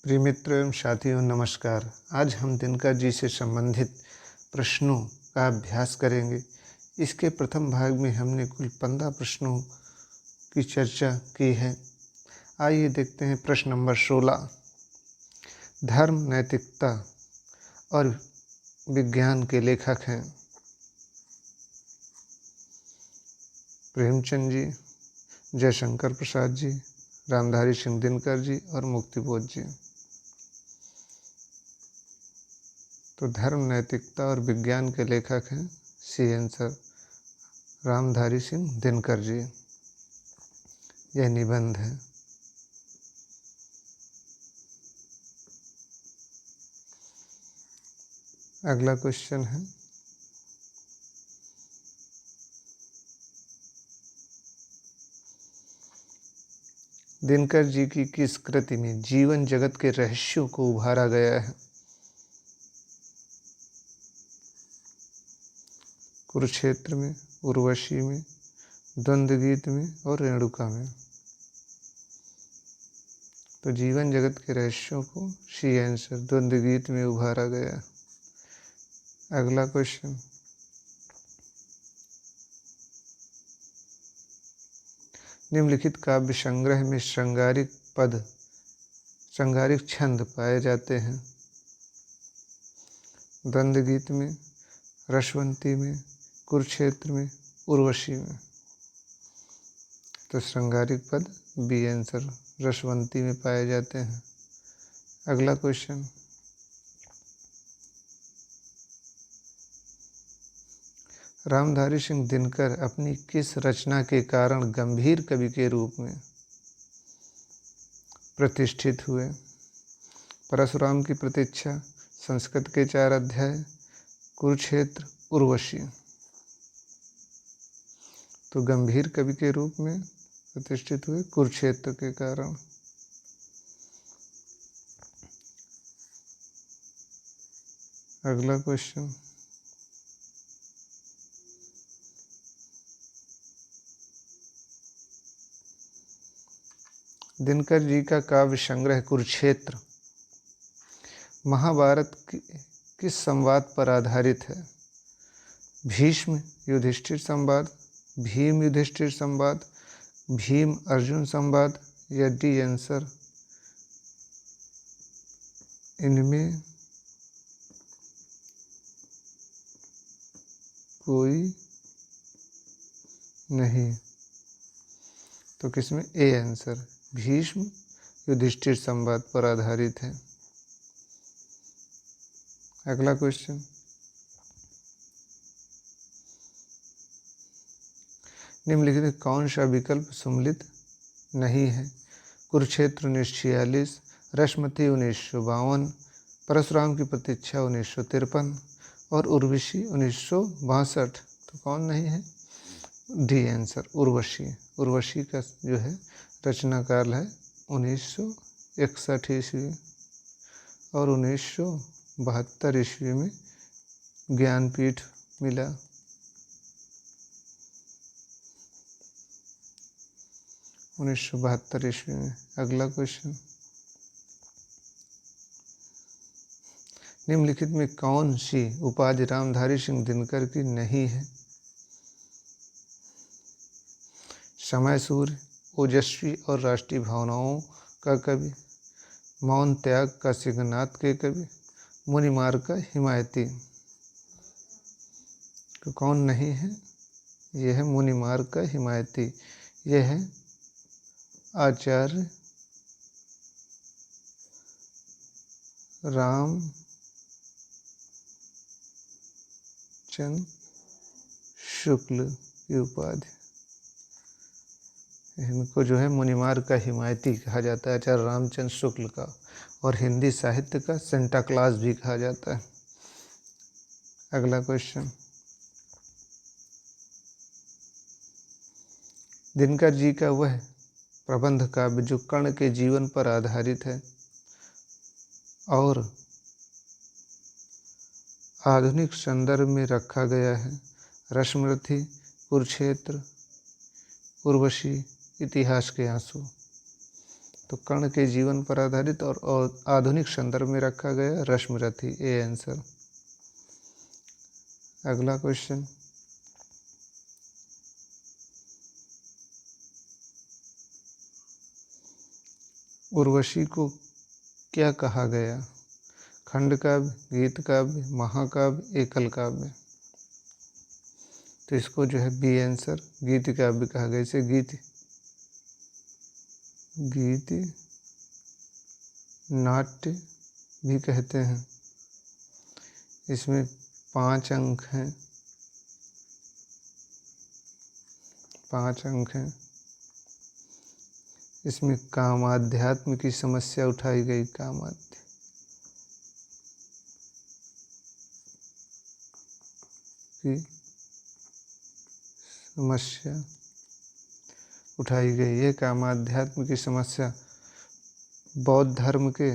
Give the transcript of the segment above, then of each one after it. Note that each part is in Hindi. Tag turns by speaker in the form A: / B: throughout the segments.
A: प्रिय मित्र एवं साथियों नमस्कार। आज हम दिनकर जी से संबंधित प्रश्नों का अभ्यास करेंगे। इसके प्रथम भाग में हमने कुल 15 प्रश्नों की चर्चा की है। आइए देखते हैं प्रश्न नंबर 16। धर्म, नैतिकता और विज्ञान के लेखक हैं प्रेमचंद जी, जयशंकर प्रसाद जी, रामधारी सिंह दिनकर जी और मुक्तिबोध जी। तो धर्म, नैतिकता और विज्ञान के लेखक हैं सी आंसर रामधारी सिंह दिनकर जी। यह निबंध है। अगला क्वेश्चन है, दिनकर जी की किस कृति में जीवन जगत के रहस्यों को उभारा गया है? कुरुक्षेत्र में, उर्वशी में, द्वंद्व गीत में और रेणुका में। तो जीवन जगत के रहस्यों को सी आंसर द्वंद्व गीत में उभारा गया। अगला क्वेश्चन, निम्नलिखित काव्य संग्रह में श्रृंगारिक छंद पाए जाते हैं? द्वंद्व गीत में, रसवंती में, कुरुक्षेत्र में, उर्वशी में। तो श्रृंगारिक पद बी आंसर रसवंती में पाए जाते हैं। अगला क्वेश्चन, रामधारी सिंह दिनकर अपनी किस रचना के कारण गंभीर कवि के रूप में प्रतिष्ठित हुए? परशुराम की प्रतीक्षा, संस्कृत के 4 अध्याय, कुरुक्षेत्र, उर्वशी। तो गंभीर कवि के रूप में प्रतिष्ठित हुए कुरुक्षेत्र के कारण। अगला क्वेश्चन, दिनकर जी का काव्य संग्रह कुरुक्षेत्र महाभारत किस संवाद पर आधारित है? भीष्म युधिष्ठिर संवाद, भीम युधिष्ठिर संवाद, भीम अर्जुन संवाद या डी आंसर इनमें कोई नहीं। तो किसमें? ए आंसर भीष्म युधिष्ठिर संवाद पर आधारित है। अगला क्वेश्चन, निम्नलिखित कौन सा विकल्प सम्मिलित नहीं है? कुरुक्षेत्र 1946, रश्मती 1952, परशुराम की प्रतीक्षा 1953 और उर्वशी 1962। तो कौन नहीं है? D answer Urvashi. उर्वशी का जो है रचनाकाल है 1961 ईस्वी और 1972 ईस्वी में ज्ञानपीठ मिला। ईस्वी में। अगला क्वेश्चन, निम्नलिखित में कौन सी उपाधि रामधारी सिंह दिनकर की नहीं है? समय सूर्य, ओजस्वी और राष्ट्रीय भावनाओं का कवि, मौन त्याग का सिंहनाथ के कवि, मुनिमार का हिमायती। तो कौन नहीं है? यह है मुनिमार का हिमायती। यह है आचार्य रामचंद्र शुक्ल की उपाधि। इनको जो है मुनिमार का हिमायती कहा जाता है, आचार्य रामचंद्र शुक्ल का, और हिंदी साहित्य का सेंटा क्लॉज भी कहा जाता है। अगला क्वेश्चन, दिनकर जी का वह प्रबंध काव्य जो कर्ण के जीवन पर आधारित है और आधुनिक संदर्भ में रखा गया है? रश्मरथी, कुरुक्षेत्र, उर्वशी, इतिहास के आंसू। तो कर्ण के जीवन पर आधारित और आधुनिक संदर्भ में रखा गया रश्मिरथी, ए आंसर। अगला क्वेश्चन, उर्वशी को क्या कहा गया? खंड काव्य, गीत काव्य, महाकाव्य, एकल काव्य। तो इसको जो है बी आंसर, गीत काव्य कहा गया। इसे गीत नाट्य भी कहते हैं। इसमें 5 अंक हैं, 5 अंक हैं। इसमें कामाध्यात्म की समस्या उठाई गई, कामाध्य की समस्या उठाई गई। ये कामाध्यात्म की समस्या बौद्ध धर्म के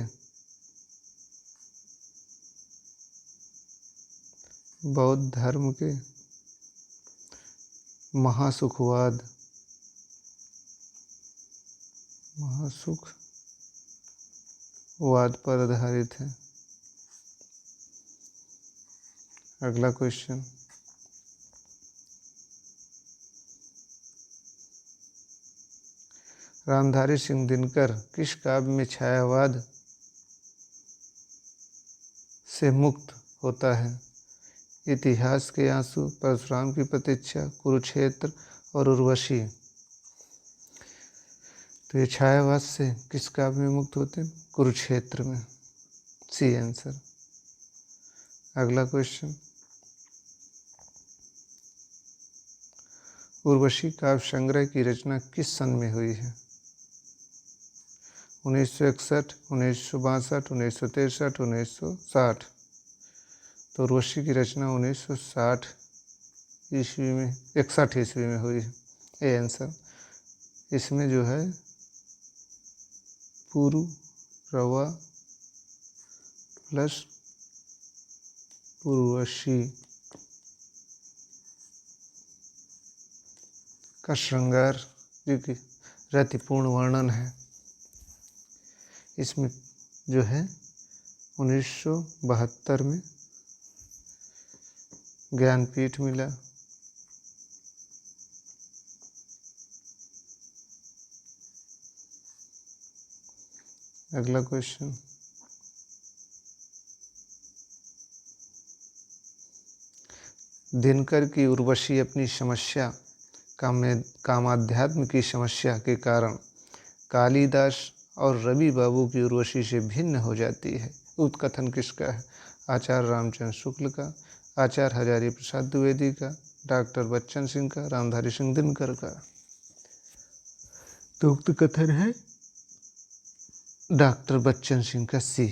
A: महासुखवाद पर आधारित है। अगला क्वेश्चन, रामधारी सिंह दिनकर किस काव्य में छायावाद से मुक्त होता है? इतिहास के आंसू, परशुराम की प्रतीक्षा, कुरुक्षेत्र और उर्वशी। तो ये छायावाद से किस काव्य में मुक्त होते हैं? कुरुक्षेत्र में, सी आंसर। अगला क्वेश्चन, उर्वशी काव्य संग्रह की रचना किस सन में हुई है? 1961, 1962, 1963, 1960। तो उर्वशी की रचना 1960 ईस्वी में, 61 ईस्वी में हुई है, ए आंसर। इसमें जो है पुरुरवा प्लस उर्वशी का श्रृंगार की रतिपूर्ण वर्णन है। इसमें जो है 1972 में ज्ञानपीठ मिला। अगला क्वेश्चन, दिनकर की उर्वशी अपनी समस्या कामाध्यात्म की समस्या के कारण कालिदास और रवि बाबू की उर्वशी से भिन्न हो जाती है। उक्त कथन किसका है? आचार्य रामचंद्र शुक्ल का, आचार्य हजारी प्रसाद द्विवेदी का, डॉक्टर बच्चन सिंह का, रामधारी सिंह दिनकर का। तो उक्त कथन है डॉक्टर बच्चन सिंह का, सी।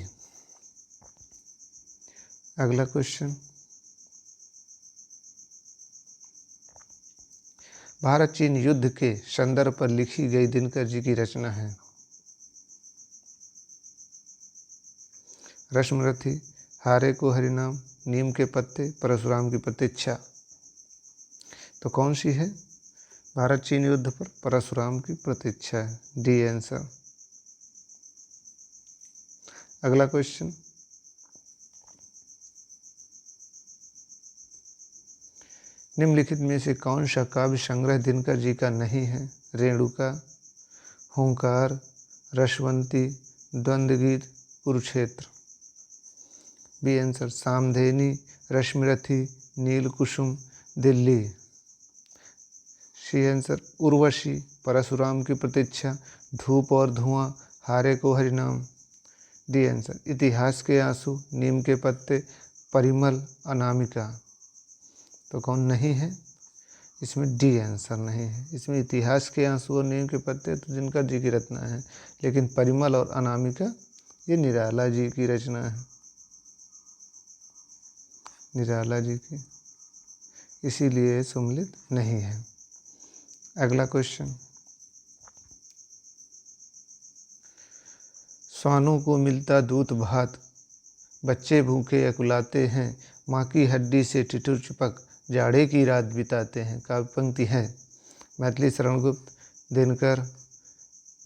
A: अगला क्वेश्चन, भारत चीन युद्ध के संदर्भ पर लिखी गई दिनकर जी की रचना है? रश्मिरथी, हारे को हरिनाम, नीम के पत्ते, परशुराम की प्रतीक्षा। तो कौन सी है? भारत चीन युद्ध पर परशुराम की प्रतीक्षा है, डी आंसर। अगला क्वेश्चन, निम्नलिखित में से कौन सा काव्य संग्रह दिनकर जी का नहीं है? Renuka, Hunkar, Rasvanti, Dwandwageet, Kurukshetra. B answer, Samdheni, Rashmirathi, Neelkusum, Delhi. C answer, Urvashi, Parshuram की प्रतीक्षा, धूप और धुआं, हारे को हरिनाम। डी आंसर, इतिहास के आंसू, नीम के पत्ते, परिमल, अनामिका। तो कौन नहीं है इसमें? डी आंसर नहीं है। इसमें इतिहास के आंसू और नीम के पत्ते तो दिनकर जी की रचना है, लेकिन परिमल और अनामिका ये निराला जी की रचना है, निराला जी की, इसीलिए सम्मिलित नहीं है। अगला क्वेश्चन, श्वानों को मिलता दूध भात, बच्चे भूखे अकुलाते हैं, माँ की हड्डी से ठिठुर चिपक जाड़े की रात बिताते हैं। काव्य पंक्ति है मैथिली शरण गुप्त, दिनकर,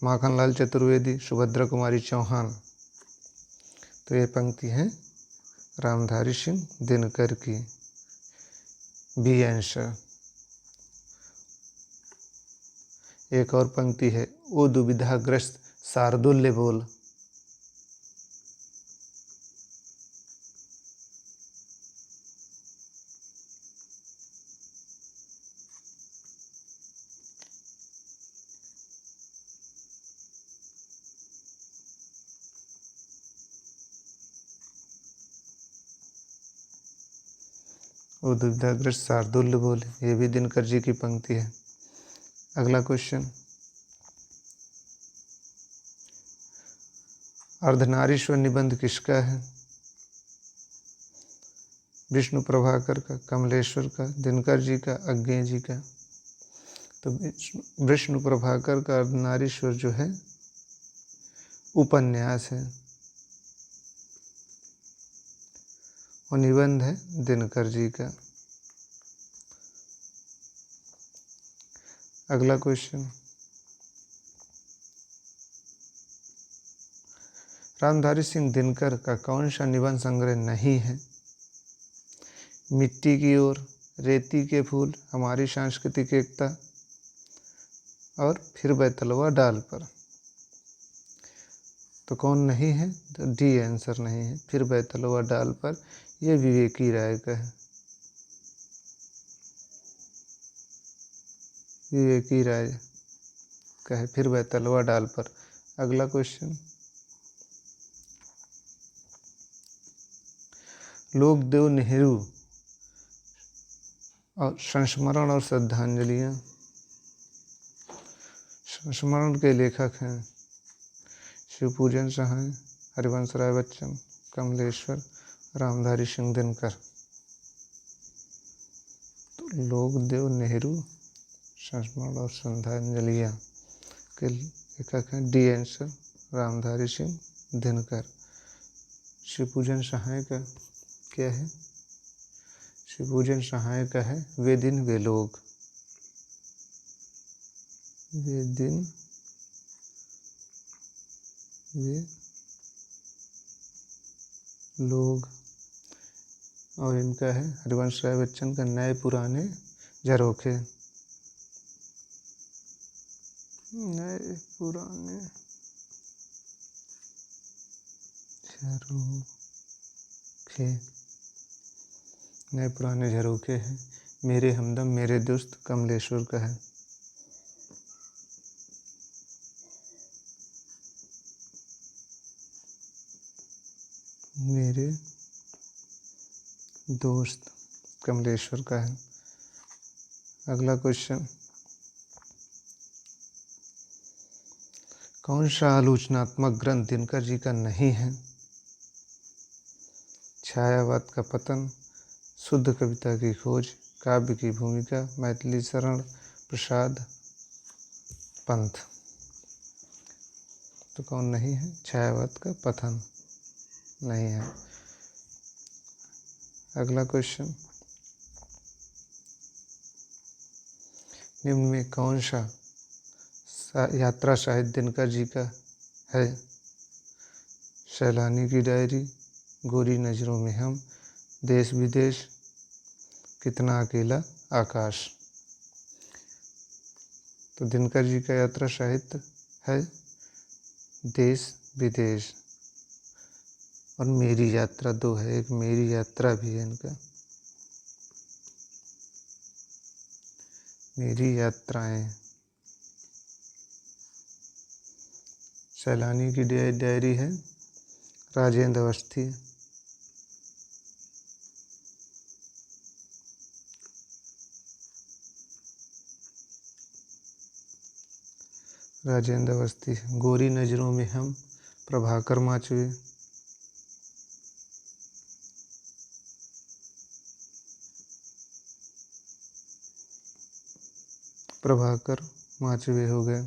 A: माखनलाल चतुर्वेदी, सुभद्रा कुमारी चौहान। तो ये पंक्ति है रामधारी सिंह दिनकर की। B answer. एक और पंक्ति है, ओ दुविधाग्रस्त शार्दुल्य बोल। ओ दुविधाग्रस्त शार्दुल्य बोल, ये भी दिनकर जी की पंक्ति है। अगला क्वेश्चन, अर्धनारीश्वर निबंध किसका है? विष्णु प्रभाकर का, कमलेश्वर का, दिनकर जी का, अज्ञेय जी का। तो विष्णु प्रभाकर का अर्धनारीश्वर जो है उपन्यास है और निबंध है दिनकर जी का। अगला क्वेश्चन, रामधारी सिंह दिनकर का कौन सा निबंध संग्रह नहीं है? मिट्टी की ओर, रेती के फूल, हमारी सांस्कृतिक एकता और फिर बैतलवा डाल पर। तो कौन नहीं है? तो डी आंसर नहीं है, फिर बैतलवा डाल पर। यह विवेकी राय का है, विवेकी राय का है, फिर बैतलवा डाल पर। अगला क्वेश्चन, लोकदेव नेहरू और संस्मरण और श्रद्धांजलियाँ। संस्मरण के लेखक हैं शिवपूजन सहाय, हरिवंश राय बच्चन, कमलेश्वर, रामधारी सिंह दिनकर। तो लोकदेव नेहरू, संस्मरण और श्रद्धांजलियाँ के लेखक हैं, डी आंसर, रामधारी सिंह दिनकर। शिवपूजन सहाय का क्या है? शिवपूजन सहाय का है, वे दिन वे लोग। वे दिन वे लोग। और इनका है हरिवंश राय बच्चन का नए पुराने झरोखे। नए पुराने झरोखे, नए पुराने झरोखे हैं। मेरे हमदम मेरे दोस्त, कमलेश्वर का है। मेरे दोस्त, कमलेश्वर का है। अगला क्वेश्चन, कौन सा आलोचनात्मक ग्रंथ दिनकर जी का नहीं है? छायावाद का पतन, शुद्ध कविता की खोज, काव्य की भूमिका, मैथिली शरण प्रसाद पंथ। तो कौन नहीं है? छायावाद का पतन नहीं है। अगला क्वेश्चन, निम्न में कौन सा यात्रा साहित्य दिनकर जी का है? सैलानी की डायरी, गोरी नज़रों में हम, देश विदेश, कितना अकेला आकाश। तो दिनकर जी का यात्रा साहित्य है देश विदेश। और मेरी यात्रा दो है, एक मेरी यात्रा भी है इनका, मेरी यात्राएं। सैलानी की डायरी है राजेंद्र अवस्थी। राजेंद्र अवस्थी। गोरी नज़रों में हम, प्रभाकर माचवे। प्रभाकर माचवे हो गए।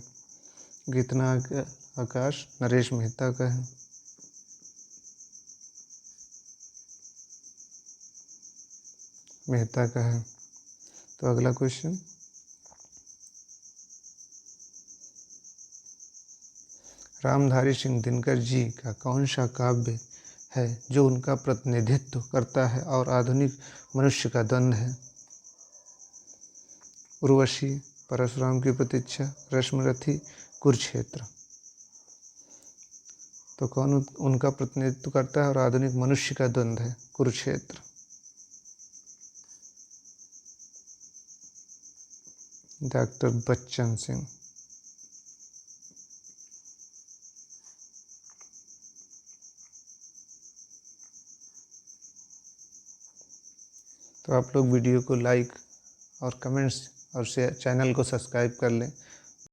A: कितना आकाश नरेश मेहता का है। मेहता का है। तो अगला क्वेश्चन, रामधारी सिंह दिनकर जी का कौन सा काव्य है जो उनका प्रतिनिधित्व करता है और आधुनिक मनुष्य का द्वंद्व है? उर्वशी, परशुराम की प्रतीक्षा, रश्मिरथी, कुरुक्षेत्र। तो कौन उनका प्रतिनिधित्व करता है और आधुनिक मनुष्य का द्वंद्व है? कुरुक्षेत्र। डॉक्टर बच्चन सिंह। तो आप लोग वीडियो को लाइक और कमेंट्स और चैनल को सब्सक्राइब कर लें